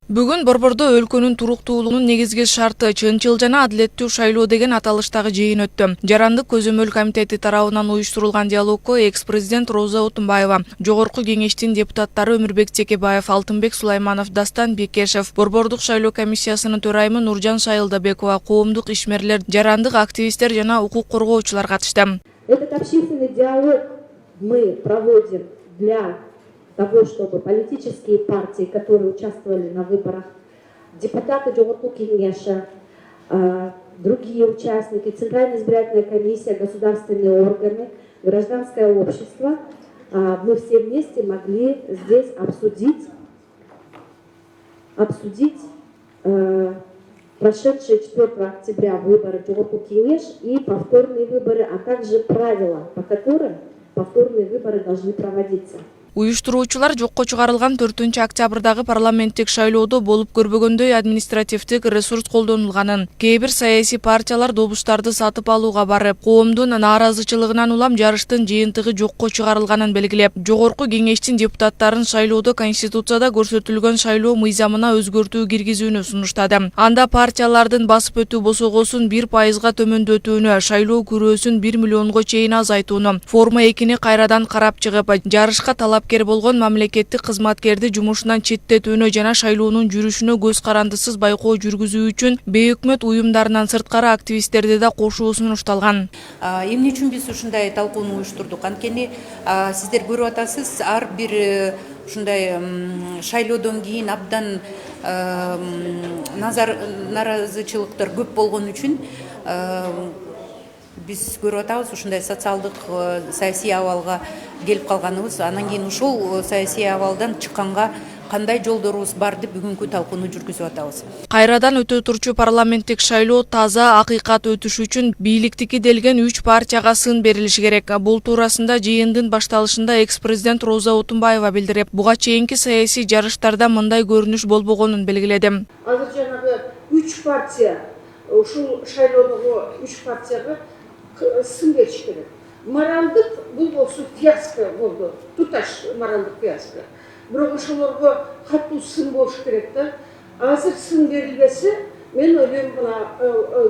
Бүгүн Борбордо өлкөнүн туруктуулугунун негизги шарты чынчыл жана адилеттүү шайлоо деген аталыштагы жыйын өттү. Жарандык көзөмөл комитети тарабынан уюштурулган диалогко экс-президент Роза Отунбаева, Жогорку кеңештин депутаттары Өмүрбек Текебаев, Алтынбек Сулайманов, Дастан Бекешев, Борбордук шайлоо комиссиясынын төрайымы Нуржан Шайылдабекова, коомдук ишмерлер, жарандык активисттер жана укук коргоочулар катышты. Этот общественный диалог мы проводим для того, чтобы политические партии, которые участвовали на выборах, депутаты Жогорку кеңеши, другие участники, Центральная избирательная комиссия, государственные органы, гражданское общество, мы все вместе могли здесь обсудить прошедшие 4 октября выборы Жогорку кеңеш и повторные выборы, а также правила, по которым повторные выборы должны проводиться. Уюштуруучулар жокко чыгарылган 4 октябрдагы парламенттик шайлоодо болуп көрбөгөндөй административдик ресурс колдонулганын, кээ бир саясий партиялар добуштарды сатып алууга барып, коомдун нааразычылыгынан улам жарыштын жыйынтыгы жокко чыгарылганын белгилеп, Жогорку кеңештин депутаттарын шайлоодо Конституцияда көрсөтүлгөн шайлоо мыйзамына өзгөртүү киргизүүнү сунуштады. Анда партиялардын басып өтүү босогосун 1%га төмөндөтүүнү, шайлоо күрөөсүн 1 миллионго чейин азайтууну, форма 2-ни кайрадан карап чыгып, жарышка талап болгон мамлекеттик кызматкерди жумушунан четтетүүнү жана шайлоонун жүрүшүнө көз карандысыз байкоо жүргүзүү үчүн бейөкмөт уюмдарынан сырткары активисттерди да кошуу сунушталган. Эмне үчүн биз ушундай талкууну уюштурдук? Анткени сиздер көрүп атасыз, ар бир ушундай шайлоодон кийин абдан нааразычылыктар көп болгон үчүн биз көрүп атабыз ушундай социалдык саясий абалга келип калганыбыз. Анан кийин ушул саясий абалдан чыкканга кандай жолдорубуз бар деп бүгүнкү талкууну жүргүзүп атабыз. Кайрадан өтө турчу парламенттик шайлоо таза, акыйкат өтүш үчүн бийликтики делген 3 партияга сын берилиши керек. Бул туурасында жыйындын башталышында экс-президент Роза Отунбаева билдирип, буга чейинки саясий жарыштарда мындай көрүнүш болбогонун белгиледи. Азыр жанагы 3 партия, ушул шайлоодогу 3 партияга сын бериш керек. Моралдык бул болсо фиаско болду, туташ моралдык фиаско. Бирок ошолорго катуу сын болуш керек да. Азыр сын берилбесе, мен ойлойм мына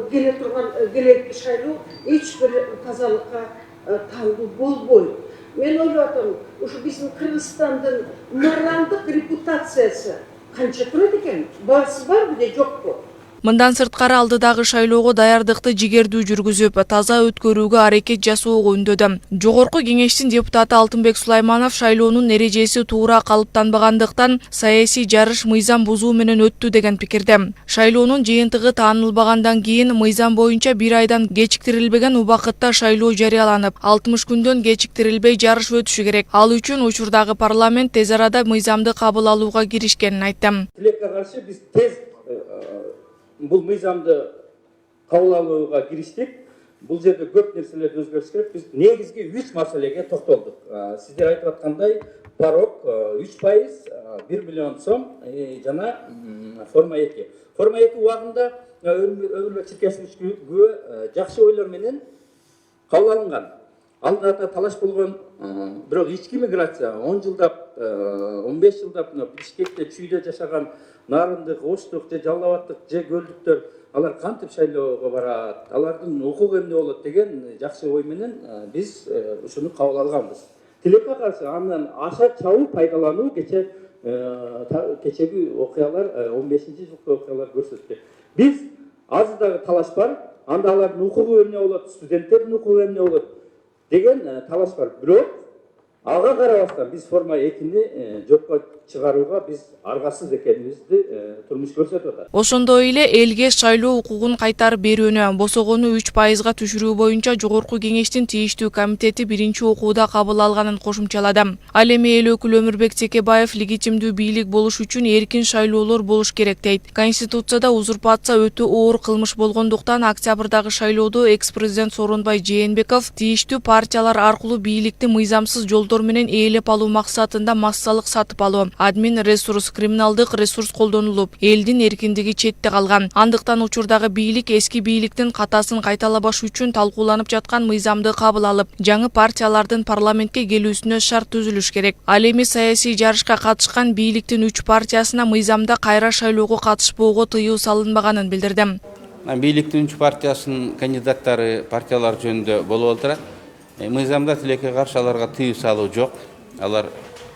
келеки шайлоо эч бир тазалыкка таандуу болбойт. Мен ойлоп атам, ушу биздин Кыргызстандын моралдык репутациясы канча турат экен? Баасы барбы же жокпу? Мындан сырткары алдыдагы шайлоого даярдыкты жигердүү жүргүзүп, таза өткөрүүгө аракет жасоого үндөдү. Жогорку кеңештин депутаты Алтынбек Сулайманов шайлоонун эрежеси туура калыптанбагандыктан саясий жарыш мыйзам бузуу менен өттү деген пикирде. Шайлоонун жыйынтыгы таанылбагандан кийин мыйзам боюнча 1 айдан кечиктирилбеген убакытта шайлоо жарыяланып, 60 күндөн кечиктирилбей жарыш өтүшү керек. Ал үчүн учурдагы парламент тез арада мыйзамды кабыл алууга киришкенин айтты. Тилекке каршы биз тез бул мыйзамды кабыл алууга кириштик. Бул жерде көп нерселерди өзгөртүш керек. Биз негизги 3 маселеге токтолдук. Сиздер айтып аткандай, порог 3%, 1 миллион сом жана форма 2. Форма 2 убагында Өмүрбек Текебаевге жакшы ойлор менен кабыл алынган. Алдыда талаш болгон, бирок ички миграция 10 жылдап, 15 жылдап Бишкекте чүйдө жашаган нарындык, оштук же жалал-абадтык же көлдүктөр алар кантип шайлоого барат, алардын укугу эмне болот деген жакшы ой менен биз ушуну кабыл алганбыз. Тилекке каршы андан аша чабуу пайдалануу кечеги окуялар, 15-жылкы окуялар көрсөттү. Биз азыр дагы талаш бар, анда алардын укугу эмне болот, студенттердин укугу эмне болот деген талаш бар. Бирок ага карабастан биз форма 2-ни жокко чыгарууга биз аргасыз экенибизди турмуш көрсөтүп атат. Ошондой эле элге шайлоо укугун кайтарып берүүнү, босогону 3%га түшүрүү боюнча Жогорку кеңештин тийиштүү комитети 1-окууда кабыл алганын кошумчалады. Ал эми эл өкүлү Өмүрбек Текебаев легитимдүү бийлик болуш үчүн эркин шайлоолор болуш керек дейт. Конституцияда узурпация өтө оор кылмыш болгондуктан октябрдагы шайлоодо экс-президент Сооронбай Жээнбеков тийиштүү партиялар аркылуу бийликти мыйзамсыз жолдор менен ээлеп алуу максатында массалык сатып алуу, админ ресурс, криминалдык ресурс колдонулуп, элдин эркиндиги четте калган. Андыктан учурдагы бийлик эски бийликтин катасын кайталабаш үчүн талкууланып жаткан мыйзамды кабыл алып, жаңы партиялардын парламентке келүүсүнө шарт түзүлүш керек. Ал эми саясий жарышка катышкан бийликтин 3 партиясына мыйзамда кайра шайлоого катышпоого тыюу салынбаганын билдирди. Бийликтин 3 партиясынын кандидаттары партиялар жөнүндө болуп отурат. Мыйзамда тилекке каршы аларга тыюу салуу жок. Алар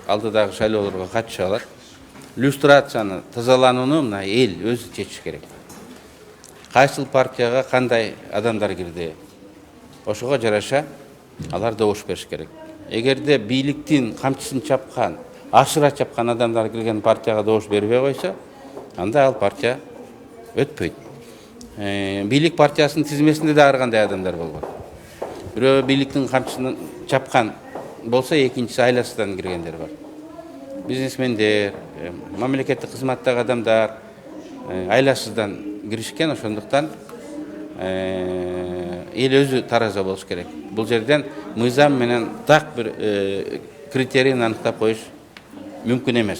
алдыдагы шайлоолорго катыша алат. Люстрацияны, тазаланууну мына эл өзү чечиш керек. Кайсыл партияга кандай адамдар кирди? Ошого жараша алар добуш бериш керек. Эгерде бийликтин камчысын чапкан, ашыра чапкан адамдар кирген партияга добуш бербей койсо, анда ал партия өтпөйт. Бийлик партиясынын тизмесинде да ар кандай адамдар болгон. Бирөө бийликтин камчысын чапкан болсо, экинчиси айласынан киргендер бар. Бизнесмендер, мамлекеттик кызматтагы адамдар айласыздан киришкен, ошондуктан эл өзү тараза болуш керек. Бул жерден мыйзам менен так бир критерийин аныктап коюш мүмкүн эмес.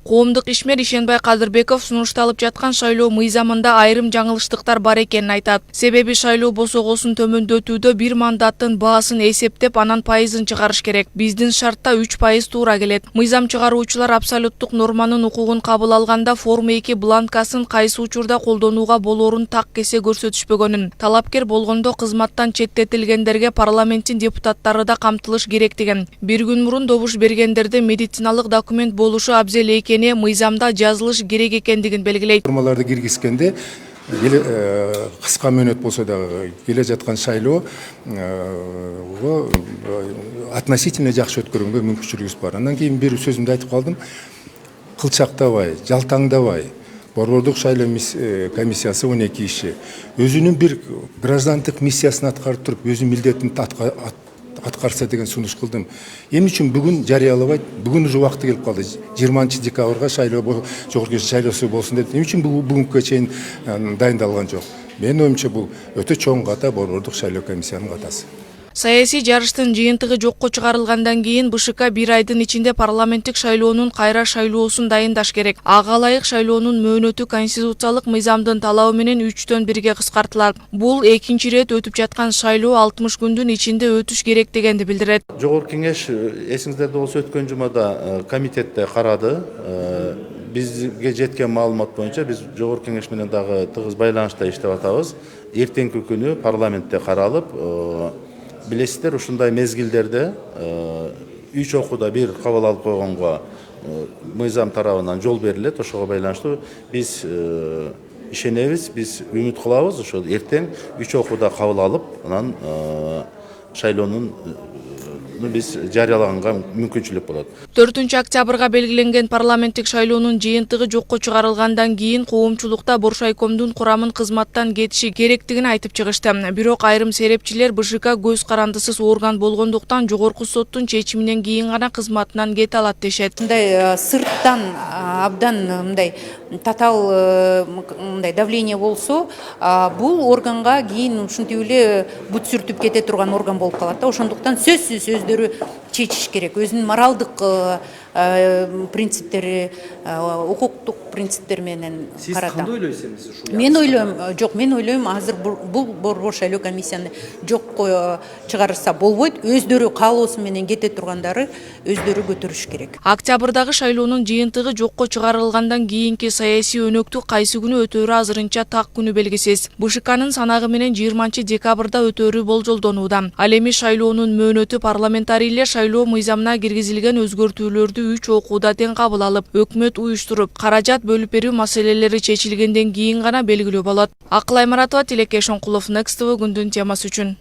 Коомдук ишмер Ишенбай Кадырбеков сунушталып жаткан шайлоо мыйзамында айрым жаңылыштыктар бар экенин айтат. Себеби шайлоо босогосун төмөндөтүүдө бир мандаттын баасын эсептеп, анан пайызын чыгарыш керек. Биздин шартта 3% туура келет. Мыйзам чыгаруучулар абсолюттук норманын укугун кабыл алганда форма 2 бланкасын кайсы учурда колдонууга болоорун так кесе көрсөтүшпөгөнүн, талапкер болгондо кызматтан четтетилгендерге парламенттин депутаттары да камтылыш керектигин, бир күн мурун добуш бергендерде медициналык документ болушу абзел экени мыйзамда жазылыш керек экендигин белгилейт. Формаларды киргизгенде кыска мөөнөт болсо дагы келе жаткан шайлоо относительно жакшы өткөргөнгө мүмкүнчүлүгүбүз бар. Андан кийин бир сөзүмдү айтып калдым. Кылчактабай, жалтаңдабай, борбордук шайлоо комиссиясы 12 киши өзүнүн бир граждандык миссиясын аткарып туруп, өзүнүн милдетин аткарса деген сунуш кылдым. Эмне үчүн бүгүн жарыялабайт? Бүгүн уже убакыты келип калды. 20 декабрга шайлоо, жогорку шайлоосу болсун деп. Эмне үчүн бүгүнкүгө чейин дайындалган жок? Менин оюмча бул өтө чоң ката борбордук шайлоо комиссиянын катасы. Саясий жарыштын жыйынтыгы жокко чыгарылгандан кийин БШК 1 айдын ичинде парламенттик шайлоонун кайра шайлоосун дайындаш керек. Ага ылайык шайлоонун мөөнөтү конституциялык мыйзамдын талабы менен 3-төн 1-ге кыскартылат. Бул экинчи ирет өтүп жаткан шайлоо 60 күндүн ичинде өтүш керек дегенди билдирет. Жогорку кеңеш эсиңиздерде болсо өткөн жумада комитетте карады. Бизге жеткен маалымат боюнча биз жогорку кеңеш менен дагы тыгыз байланышта иштеп атабыз. Эртеңки күнү парламентте каралып, билесиздер, ушундай мезгилдерде 3 окууда бир кабыл алып койгонго мыйзам тарабынан жол берилет. Ошого байланыштуу биз ишенебиз, биз үмүт кылабыз, ошол эртең 3 окууда кабыл алып, анан шайлоонун биз жарыялаганга мүмкүнчүлүк болот. 4-октябрга белгиленген парламенттик шайлоонун жыйынтыгы жокко чыгарылгандан кийин коомчулукта Боршайкомдун курамын кызматтан кетиши керектигин айтып чыгышты. Бирок айрым серепчилер БШК көз карандысыз орган болгондуктан жогорку соттун чечиминен кийин гана кызматынан кете алат дешет. Мындай сырттан абдан мындай татаал мындай давление болсо, бул органга кийин ушинтип эле бут сүртүп кете турган орган болуп калат да. Ошондуктан сөзсүз өздөрү чечиш керек. Өзүнүн моралдык принциптери, укуктук принциптер менен карата. Сиз кандай ойлойсуз ушул? Мен ойлойм, жок, мен ойлойм, азыр бул борбор шайлоо комиссияны жокко чыгарса болбойт. Өздөрү каалоосу менен кете тургандары өздөрү көтөрүш керек. Октябрдагы шайлоонун жыйынтыгы жокко чыгарылгандан кийинки саясий өнөктү кайсы күнү өтөөрү азырынча так күнү белгисиз. БШКнын санагы менен 20 декабрда өтөөрү болжолдонууда. Ал эми шайлоонун мөөнөтү парламентарийлер шайлоо мыйзамына киргизилген өзгөртүүлөрдү 3 окууда тең кабыл алып, өкмөт уюштуруп, каражат бөлүп берүү маселелери чечилгенден кийин гана белгилүү болот. Акыл Аймаратова, Тилеке Шоңкулов, Next TV күндүн темасы үчүн.